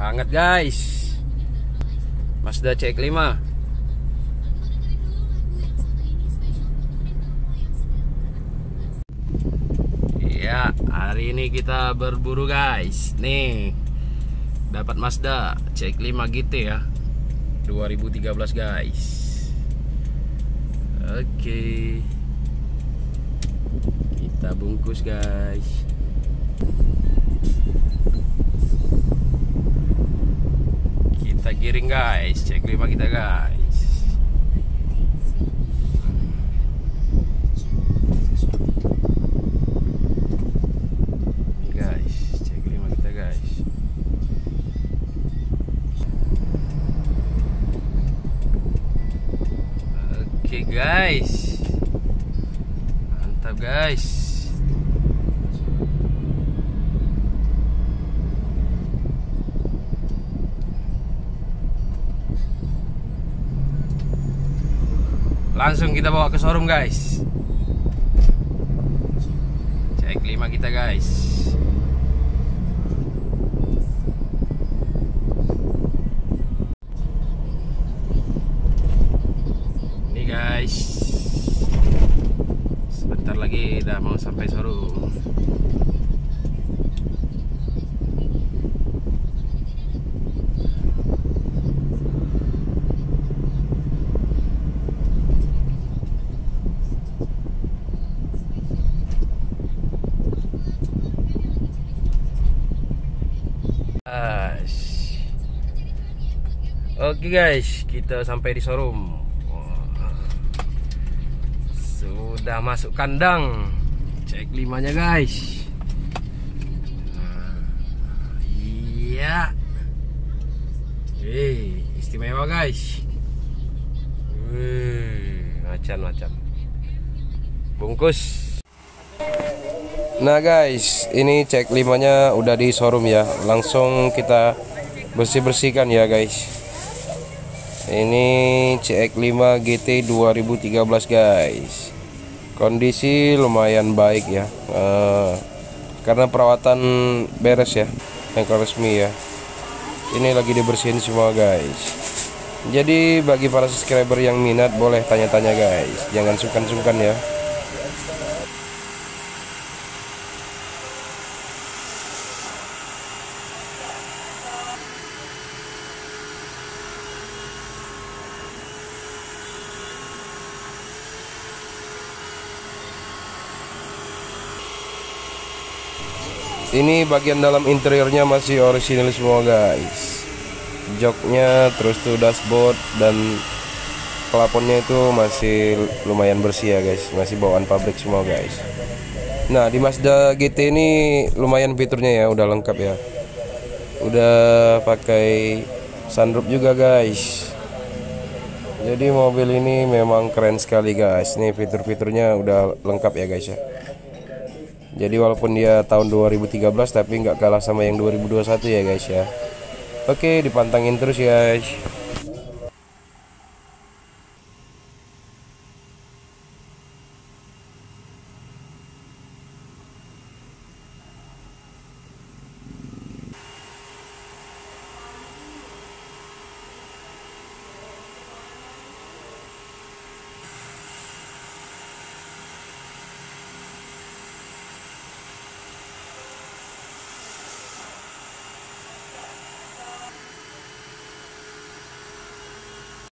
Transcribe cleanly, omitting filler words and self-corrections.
Hangat guys, Mazda CX-5. Ya, hari ini kita berburu guys. Nih, dapat Mazda CX-5 GT ya, 2013 guys. Oke, kita bungkus guys. Kita giring guys, CX-5 kita guys. Ini guys, CX-5 kita guys. Oke guys, mantap guys. Langsung kita bawa ke showroom guys. CX-5 kita guys. Ini guys, sebentar lagi udah mau sampai showroom. Oke guys, kita sampai di showroom. Sudah masuk kandang CX-5 nya guys. Iya. Istimewa guys. Macan-macan. Bungkus. Nah guys, ini CX-5 nya udah di showroom ya. Langsung kita bersih-bersihkan ya guys. Ini CX-5 GT 2013 guys. Kondisi lumayan baik ya, karena perawatan beres ya, yang resmi ya. Ini lagi dibersihin semua guys. Jadi bagi para subscriber yang minat boleh tanya-tanya guys, jangan sungkan-sungkan ya. Ini bagian dalam interiornya masih orisinil semua guys. Joknya, terus tuh dashboard dan plafonnya itu masih lumayan bersih ya guys. Masih bawaan pabrik semua guys. Nah di Mazda GT ini lumayan fiturnya ya, udah lengkap ya. Udah pakai sunroof juga guys. Jadi mobil ini memang keren sekali guys. Nih fitur-fiturnya udah lengkap ya guys ya. Jadi walaupun dia tahun 2013 tapi nggak kalah sama yang 2021 ya guys ya. Oke, dipantangin terus guys.